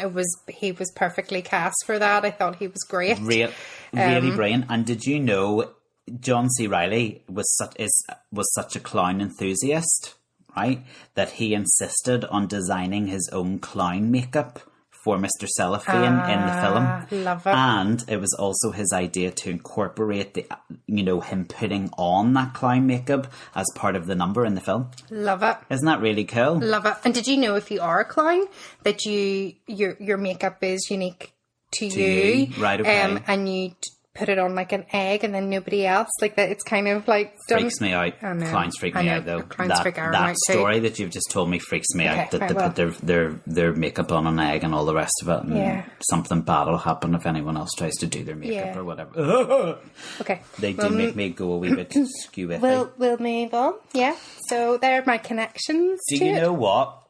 he was perfectly cast for that. I thought he was great. Really brilliant. And did you know John C. Reilly was such a clown enthusiast, right? That he insisted on designing his own clown makeup for Mr. Cellophane in the film. Love it. And it was also his idea to incorporate him putting on that clown makeup as part of the number in the film. Love it. Isn't that really cool? Love it. And did you know, if you are a clown, that your makeup is unique to you? Right, okay. And you put it on like an egg and then nobody else. Like that, it's kind of like freaks me out. Clowns freak me out though. That story that you've just told me freaks me out. That they put their makeup on an egg and all the rest of it, and something bad will happen if anyone else tries to do their makeup or whatever. Okay, they do make me go a wee bit skewy. We'll move on. Yeah. So there are my connections. Do you know what?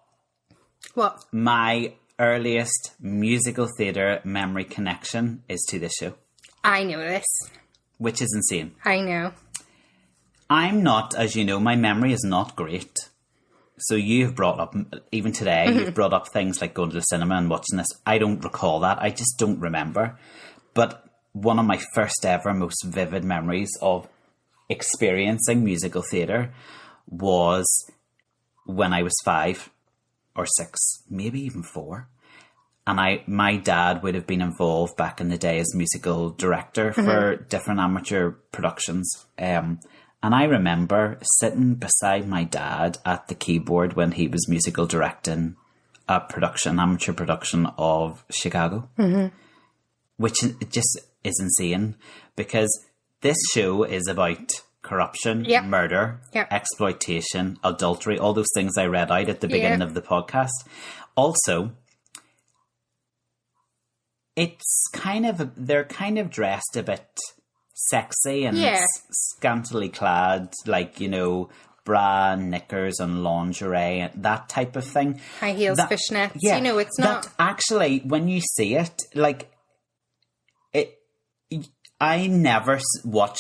What? My earliest musical theatre memory connection is to this show. I know this. Which is insane. I know. I'm not, as you know, my memory is not great. So you've brought up, even today, you've brought up things like going to the cinema and watching this. I don't recall that. I just don't remember. But one of my first ever, most vivid memories of experiencing musical theatre was when I was 5 or 6, maybe even 4. And my dad would have been involved back in the day as musical director for different amateur productions. And I remember sitting beside my dad at the keyboard when he was musical directing a amateur production of Chicago, which just is insane because this show is about corruption, murder, exploitation, adultery, all those things I read out at the beginning of the podcast. Also, they're kind of dressed a bit sexy and scantily clad, like, you know, bra, knickers and lingerie and that type of thing. High heels, fishnets. Yeah, you know, it's not... That actually, when you see it, like, I never watch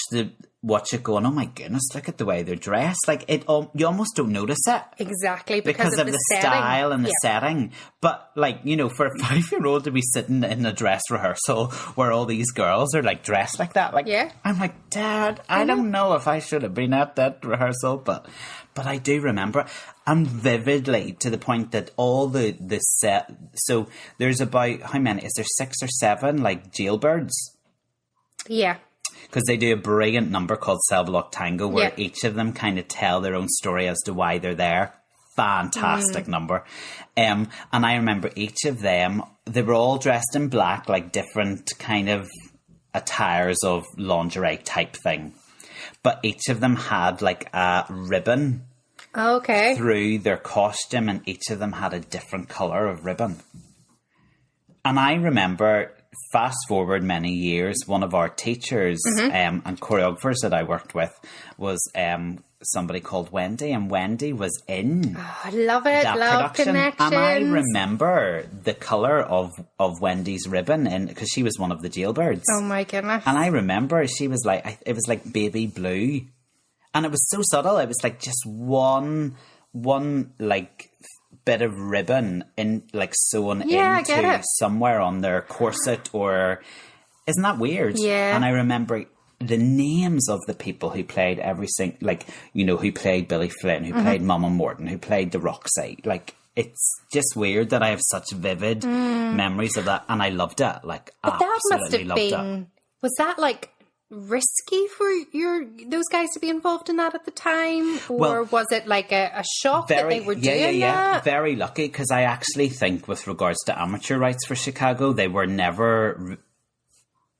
it going, oh my goodness, look at the way they're dressed. Like, you almost don't notice it. Exactly, because of the style and the setting. But, like, you know, for a 5-year-old to be sitting in a dress rehearsal where all these girls are, like, dressed like that, like, I'm like, Dad, I don't know if I should have been at that rehearsal, but I do remember it. And vividly, to the point that all the set... So, there's about, how many? Is there 6 or 7, like, jailbirds? Yeah. Because they do a brilliant number called Cell Block Tango where each of them kind of tell their own story as to why they're there. Fantastic number. And I remember each of them, they were all dressed in black, like different kind of attires of lingerie type thing. But each of them had like a ribbon through their costume, and each of them had a different colour of ribbon. And I remember... Fast forward many years, one of our teachers and choreographers that I worked with was somebody called Wendy, and Wendy was in I love it, love connections. And I remember the colour of Wendy's ribbon, because she was one of the jailbirds. Oh my goodness. And I remember she was like, it was like baby blue. And it was so subtle, it was like just one like... bit of ribbon in like sewn into somewhere on their corset, or isn't that weird? Yeah. And I remember the names of the people who played everything, like, you know, who played Billy Flynn, who played Mama Morton, who played the Roxy. Like, it's just weird that I have such vivid memories of that, and I loved it. Like, but absolutely loved it. Was that like risky for those guys to be involved in that at the time, or was it like a shock that they were doing that? Very lucky, because I actually think with regards to amateur rights for Chicago, they were never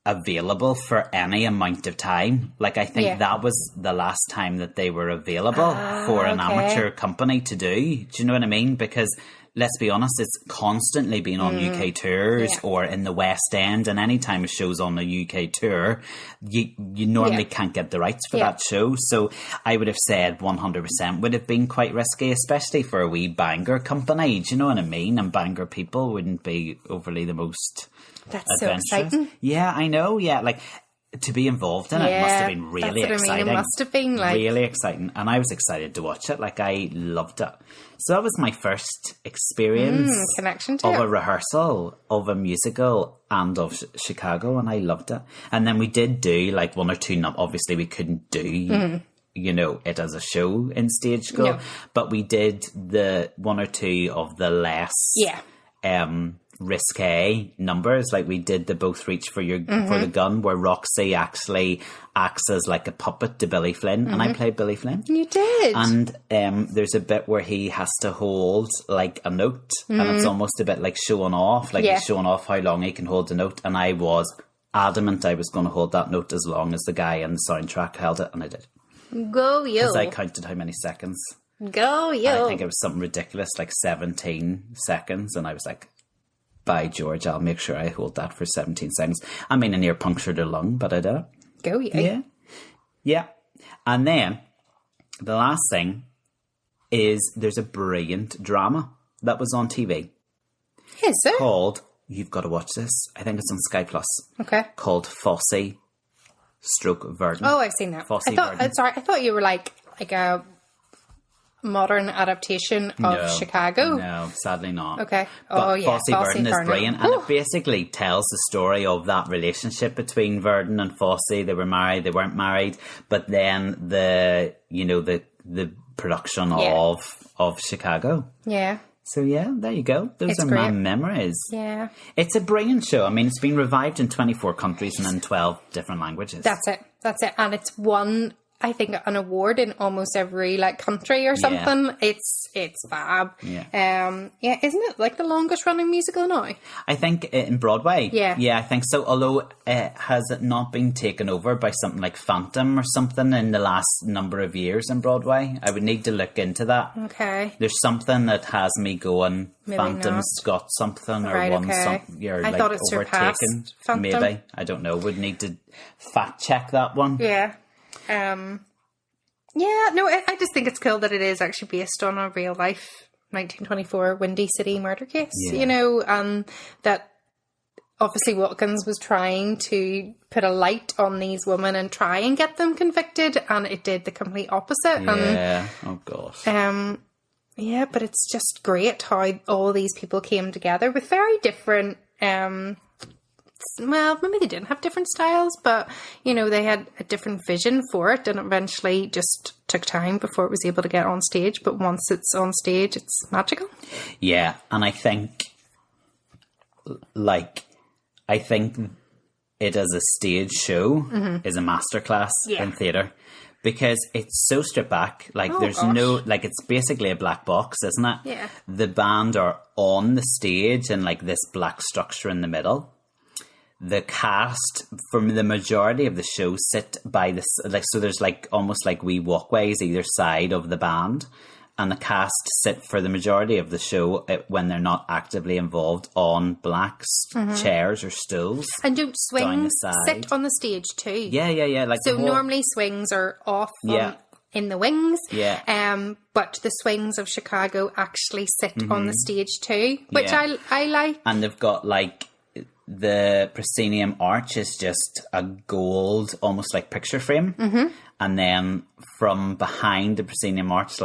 available for any amount of time. Like, I think that was the last time that they were available for an amateur company to do. Do you know what I mean? Because let's be honest, it's constantly been on UK tours or in the West End, and any time a show's on a UK tour, you normally can't get the rights for that show. So I would have said 100% would have been quite risky, especially for a wee Bangor company. Do you know what I mean? And Bangor people wouldn't be overly the most adventurous. So exciting. Yeah, I know. Yeah, like... to be involved in it must have been really exciting. It must have been like... really exciting. And I was excited to watch it. Like, I loved it. So that was my first experience connection to of a rehearsal of a musical and of Chicago, and I loved it. And then we did do like one or two, obviously we couldn't do, you know, it as a show in stage school, but we did the one or two of the less... risque numbers. Like, we did the Both Reach for the Gun, where Roxy actually acts as like a puppet to Billy Flynn, and I played Billy Flynn. You did. And there's a bit where he has to hold like a note, and it's almost a bit like showing off, like he's showing off how long he can hold the note, and I was adamant I was going to hold that note as long as the guy in the soundtrack held it, and I did. Go you. Because I counted how many seconds. Go you. And I think it was something ridiculous, like 17 seconds, and I was like, by George, I'll make sure I hold that for 17 seconds. I mean, a near punctured a lung, but I did it. Go you. Yeah. Yeah. And then, the last thing is there's a brilliant drama that was on TV. Is there? Called, you've got to watch this, I think it's on Sky Plus. Okay. Called Fosse / Verdon. Oh, I've seen that. Fosse I thought you were like a modern adaptation of Chicago. No, sadly not. Okay. But yeah. Fosse Verdon is brilliant, and it basically tells the story of that relationship between Verdon and Fosse. They were married, they weren't married, but then the production of Chicago. Yeah. So yeah, there you go. Those are my memories. Yeah. It's a brilliant show. I mean, it's been revived in 24 countries and in 12 different languages. That's it. And it's won, I think, an award in almost every country or something. Yeah. It's fab. Yeah. Isn't it like the longest running musical now? I think in Broadway. Yeah. Yeah, I think so. Although has it not been taken over by something like Phantom or something in the last number of years in Broadway? I would need to look into that. Okay. There's something that has me going, maybe Phantom's got something or right, won okay. something. You're I thought it overtaken. Phantom. Maybe. I don't know. Would need to fact check that one. Yeah. Yeah, no, I just think it's cool that it is actually based on a real life 1924 Windy City murder case, that obviously Watkins was trying to put a light on these women and try and get them convicted, and it did the complete opposite. Yeah, oh gosh. Yeah, but it's just great how all these people came together with very different well, maybe they didn't have different styles, but, they had a different vision for it, and eventually just took time before it was able to get on stage. But once it's on stage, it's magical. Yeah, and I think it as a stage show is a masterclass in theatre. Because it's so stripped back, it's basically a black box, isn't it? Yeah. The band are on the stage and this black structure in the middle. The cast, from the majority of the show, sit by this, so there's almost wee walkways either side of the band, and the cast sit for the majority of the show when they're not actively involved on black chairs or stools. And don't swings sit on the stage too? Yeah. So normally swings are off in the wings. Yeah. But the swings of Chicago actually sit on the stage too, which I like. And they've got the proscenium arch is just a gold, almost picture frame. And then from behind the proscenium arch,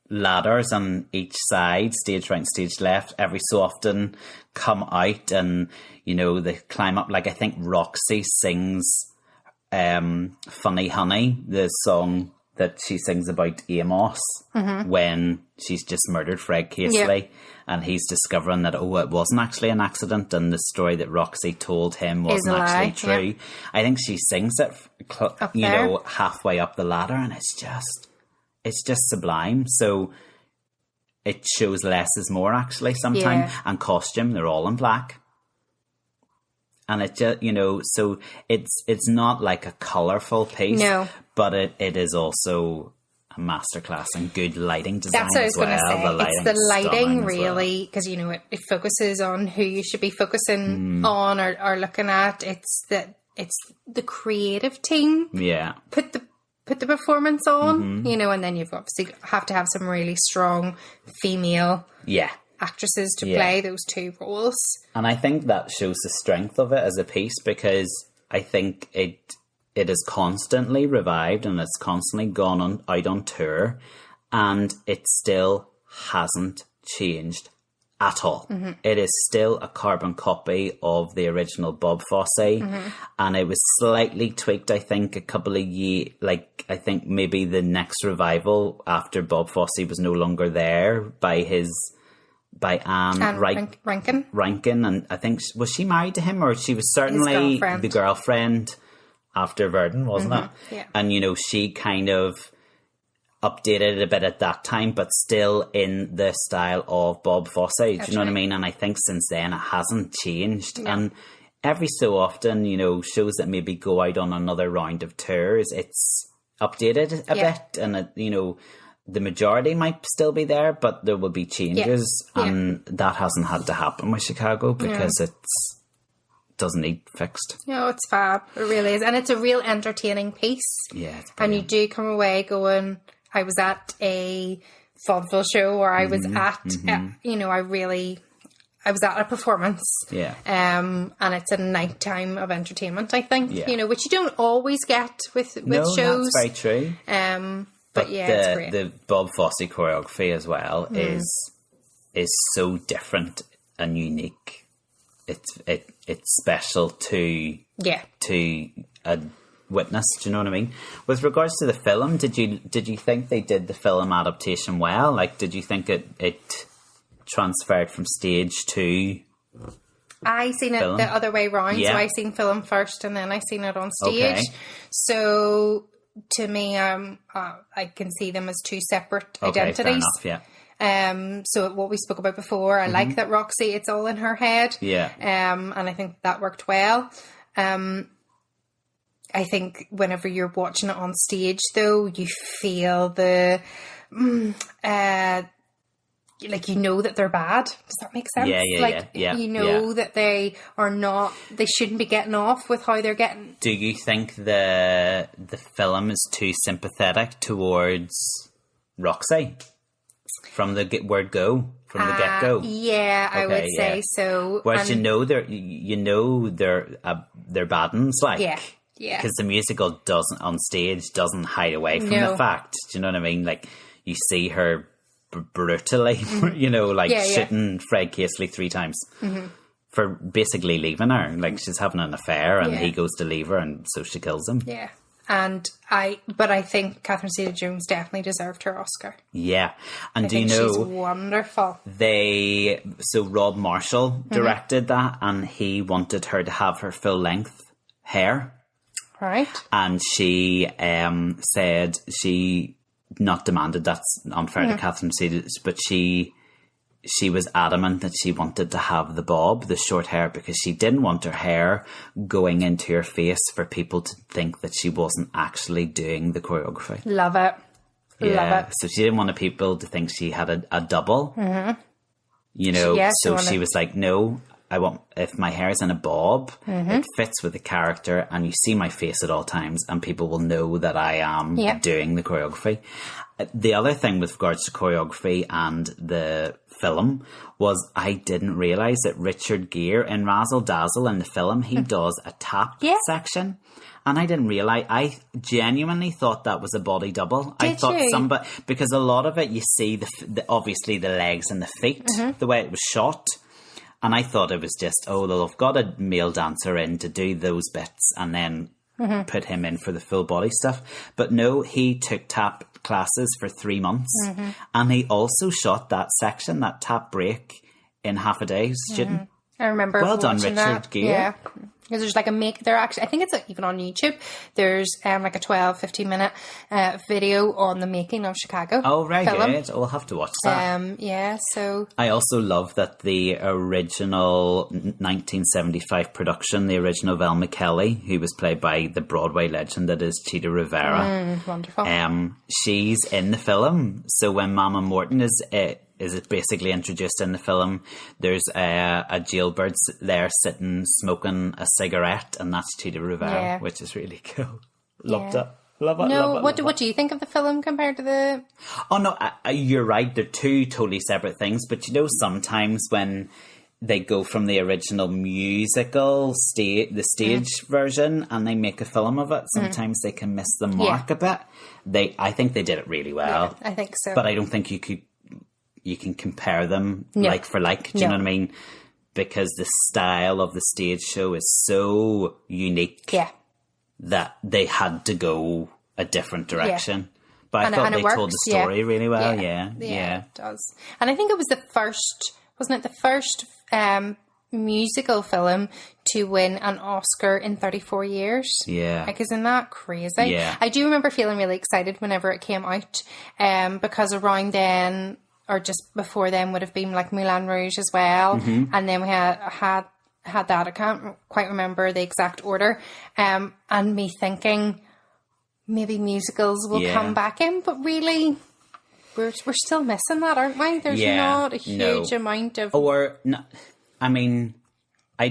ladders on each side, stage right and stage left, every so often come out and, they climb up. I think Roxy sings Funny Honey, the song that she sings about Amos when she's just murdered Fred Casely, and he's discovering that it wasn't actually an accident, and the story that Roxy told him wasn't actually true. Yeah. I think she sings it, halfway up the ladder, and it's just sublime. So it shows less is more actually sometimes, and costume, they're all in black. And it just, so it's not a colourful piece, but it is also a masterclass in good lighting design. That's what I was going to say. It's the lighting really, because it focuses on who you should be focusing on or looking at. It's the creative team. Yeah. Put the performance on, and then you've obviously have to have some really strong female. Yeah. Actresses to play those two roles. And I think that shows the strength of it as a piece, because I think it is constantly revived and it's constantly gone out on tour, and it still hasn't changed at all. It is still a carbon copy of the original Bob Fosse, and it was slightly tweaked, I think, a couple of years, I think maybe the next revival after Bob Fosse was no longer there by Anne Rankin, and I think, was she married to him, or she was certainly the girlfriend after Verdon, wasn't it? Yeah. And, she kind of updated it a bit at that time, but still in the style of Bob Fosse, do you know what I mean? And I think since then it hasn't changed. And every so often, you know, shows that maybe go out on another round of tours, it's updated a bit, and it, you know, the majority might still be there, but there will be changes, and that hasn't had to happen with Chicago because it doesn't need fixed. No, it's fab. It really is. And it's a real entertaining piece. Yeah, it's and you do come away going, I was at a vaudeville show, or I was at, you know, I was at a performance. Yeah. And it's a nighttime of entertainment, I think, Yeah. you know, which you don't always get with shows. That's very true. But yeah, it's great. The Bob Fosse choreography as well is so different and unique. It's special to a witness. Do you know what I mean? With regards to the film, did you think they did the film adaptation well? Like, did you think it transferred from stage to? I seen it film? the other way round. Yeah. So I seen film first, and then I seen it on stage. Okay. So to me, I can see them as two separate identities. Fair enough, yeah. So what we spoke about before, I like that Roxy, it's all in her head. Yeah. And I think that worked well. I think whenever you're watching it on stage, though, you feel the, like, you know that they're bad. Does that make sense? Yeah. You know that they shouldn't be getting off with how they're getting. Do you think the film is too sympathetic towards Roxy from the word go, from the get go? Yeah, I would say so. Whereas they're bad uns, like. Yeah. Because the musical on stage doesn't hide away from the fact. Do you know what I mean? Like, you see her brutally, you know, like shitting Fred Casely 3 times for basically leaving her. Like, she's having an affair, and he goes to leave her, and so she kills him. Yeah. But I think Catherine Zeta-Jones definitely deserved her Oscar. Yeah. And I think she's wonderful. Rob Marshall directed that, and he wanted her to have her full length hair. Right. And she said she not demanded, that's unfair to Catherine Zeta, but she was adamant that she wanted to have the bob, the short hair, because she didn't want her hair going into her face for people to think that she wasn't actually doing the choreography. Love it. Yeah. Love it. So she didn't want people to think she had a double. You know, so she was like, no, I want, if my hair is in a bob, it fits with the character, and you see my face at all times, and people will know that I am doing the choreography. The other thing with regards to choreography and the film was I didn't realise that Richard Gere in Razzle Dazzle in the film, he does a tap section. And I didn't realise, I genuinely thought that was a body double. I thought somebody, because a lot of it you see obviously the legs and the feet, the way it was shot. And I thought it was just, they've got a male dancer in to do those bits and then put him in for the full body stuff. But no, he took tap classes for 3 months. And he also shot that section, that tap break, in half a day shooting. I remember well done, Richard Gere. Yeah. Because there's like I think it's even on YouTube. There's like a 12-15 minute video on the making of Chicago. Oh, right, film. good. I'll have to watch that. So I also love that the original 1975 production, the original Velma Kelly, who was played by the Broadway legend that is Cheetah Rivera. Wonderful. She's in the film. So when Mama Morton is basically introduced in the film, there's a jailbird there sitting smoking a cigarette, and that's Cheetah Rivera, which is really cool. Loved it. Love it. No, love it. what do you think of the film compared to the? Oh no, you're right. They're two totally separate things. But you know, sometimes when they go from the original musical the stage version, and they make a film of it, sometimes they can miss the mark a bit. I think they did it really well. Yeah, I think so. But I don't think you can compare them like for like. Do you know what I mean? Because the style of the stage show is so unique that they had to go a different direction. But I thought they told the story really well. Yeah, it does. And I think it was wasn't it the first musical film to win an Oscar in 34 years? Yeah. Like, isn't that crazy? Yeah. I do remember feeling really excited whenever it came out, because around then, or just before then, would have been like Moulin Rouge as well. And then we had had that. I can't quite remember the exact order. And me thinking maybe musicals will come back in, but really we're still missing that, aren't we? There's not a huge amount of... Or, no, I mean, I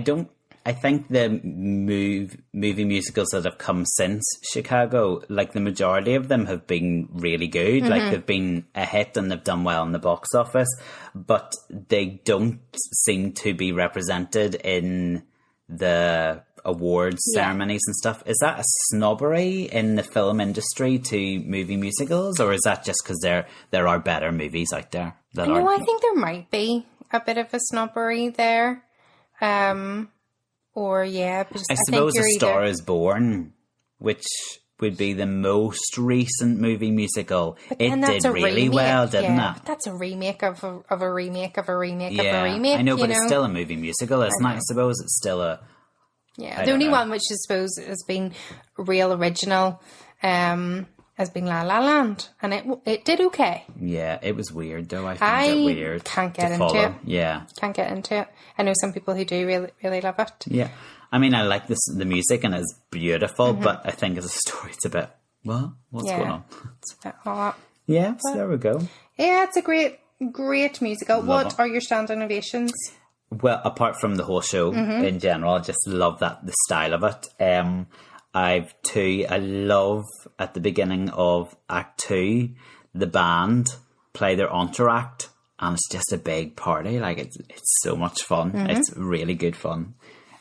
think the movie musicals that have come since Chicago, like the majority of them have been really good. Mm-hmm. Like they've been a hit and they've done well in the box office, but they don't seem to be represented in the awards ceremonies and stuff. Is that a snobbery in the film industry to movie musicals, or is that just because there are better movies out there? I think there might be a bit of a snobbery there. Because I suppose A Star Is Born, which would be the most recent movie musical, it did really well, didn't it? But that's a remake of a remake of a remake of a remake. I know, but it's still a movie musical, isn't it? I suppose it's still a... Yeah, the only one which I suppose has been real original has been La La Land, and it did okay. Yeah, it was weird though. I find it weird. Can't get into it. Yeah, can't get into it. I know some people who do really, really love it. Yeah, I mean, I like the music and it's beautiful, but I think as a story, it's a bit what's going on? It's a bit hot. Yeah, so there we go. Yeah, it's a great musical. What are your standing ovations? Well, apart from the whole show in general, I just love the style of it. I've two. I love at the beginning of Act 2, the band play their entr'acte, and it's just a big party. Like it's so much fun. It's really good fun.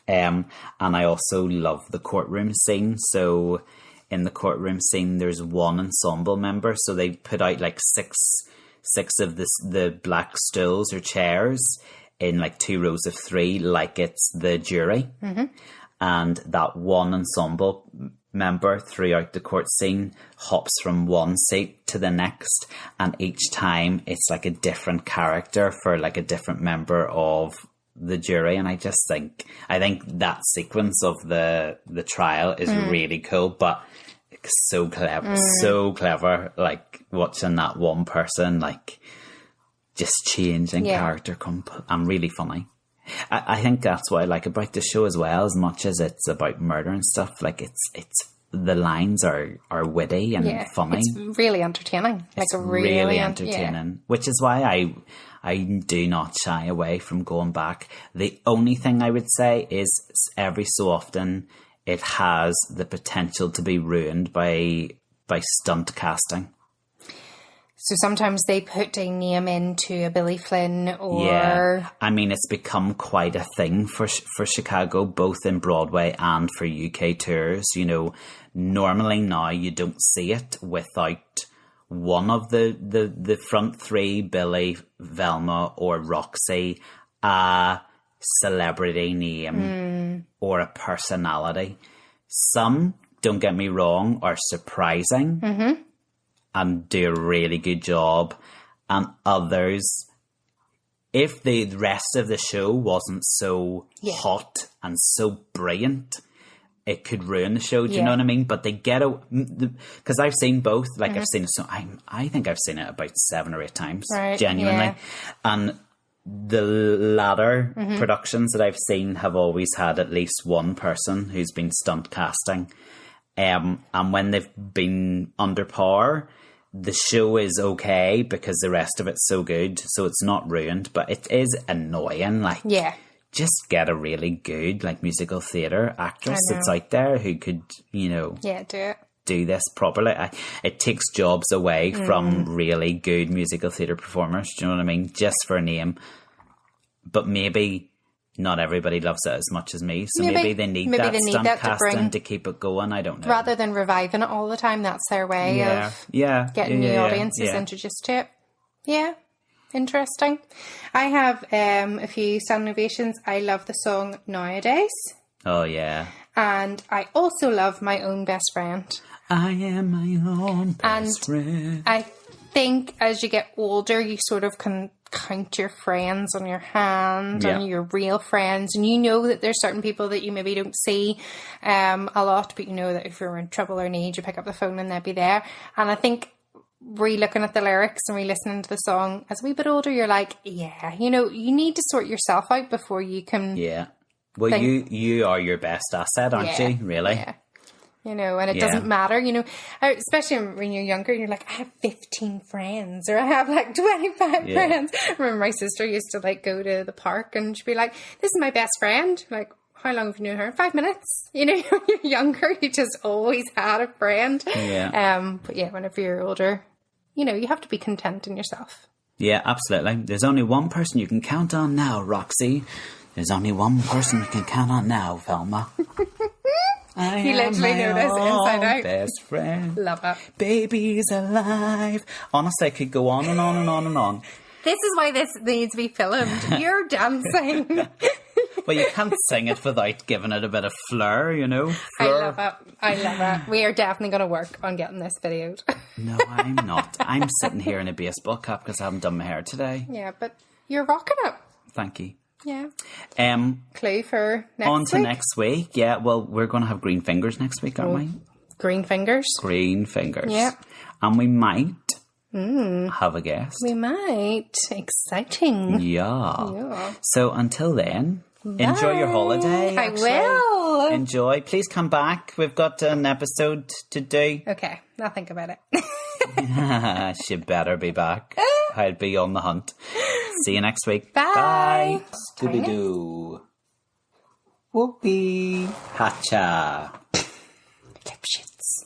And I also love the courtroom scene. So in the courtroom scene, there's one ensemble member. So they put out like six of the black stools or chairs in like 2 rows of 3, like it's the jury. And that one ensemble member throughout the court scene hops from one seat to the next, and each time it's like a different character for like a different member of the jury. And I think that sequence of the trial is really cool, but it's so clever, like watching that one person like just changing character and really funny. I think that's what I like about the show as well, as much as it's about murder and stuff. Like it's the lines are witty and funny. It's really entertaining. It's really entertaining, which is why I do not shy away from going back. The only thing I would say is every so often it has the potential to be ruined by stunt casting. So sometimes they put a name into a Billy Flynn or... Yeah, I mean, it's become quite a thing for Chicago, both in Broadway and for UK tours. You know, normally now you don't see it without one of the front 3, Billy, Velma or Roxy, a celebrity name or a personality. Some, don't get me wrong, are surprising and do a really good job, and others, if the rest of the show wasn't so hot and so brilliant, it could ruin the show. Do you know what I mean? But they get because I've seen both. Like I've seen it, so I think I've seen it about 7 or 8 times, genuinely. And the latter productions that I've seen have always had at least one person who's been stunt casting, and when they've been under par, the show is okay because the rest of it's so good, so it's not ruined, but it is annoying. Like, just get a really good like musical theatre actress that's out there who could, you know, do this properly. It takes jobs away from really good musical theatre performers. Do you know what I mean? Just for a name, but maybe not everybody loves it as much as me, so maybe they need that stunt casting to keep it going. I don't know. Rather than reviving it all the time, that's their way of getting new audiences introduced to it. Yeah, interesting. I have a few standing ovations. I love the song Nowadays. Oh, yeah. And I also love My Own Best Friend. I am my own best friend. I think as you get older, you sort of can count your friends on your hand and your real friends, and you know that there's certain people that you maybe don't see a lot, but you know that if you're in trouble or need, you pick up the phone and they'll be there. And I think re-looking at the lyrics and re-listening to the song as a wee bit older, you're like, you know, you need to sort yourself out before you can Well, you are your best asset, aren't you? Really? Yeah. You know, and it doesn't matter, you know, especially when you're younger, you're like, I have 15 friends or I have like 25 friends. I remember my sister used to like go to the park and she'd be like, this is my best friend. Like, how long have you known her? 5 minutes. You know, when you're younger, you just always had a friend. Yeah. But yeah, whenever you're older, you know, you have to be content in yourself. Yeah, absolutely. There's only one person you can count on now, Roxy. There's only one person you can count on now, Velma. You literally know this inside out. Best friend. Love it. Baby's alive. Honestly, I could go on and on and on and on. This is why this needs to be filmed. You're dancing. Well, you can't sing it without giving it a bit of flair, you know? Fleur. I love it. We are definitely going to work on getting this videoed. No, I'm not. I'm sitting here in a baseball cap because I haven't done my hair today. Yeah, but you're rocking it. Thank you. Yeah. Clue for next week. On to next week. Yeah, well, we're going to have green fingers next week, aren't we? Green fingers. Green fingers. Yeah. And we might have a guest. We might. Exciting. Yeah. So until then, enjoy your holiday. Actually. I will. Enjoy. Please come back. We've got an episode to do. Okay. I'll think about it. She better be back. I'll be on the hunt. See you next week. Bye. Scooby-Doo. Whoopee. Hatcha. Dipshits.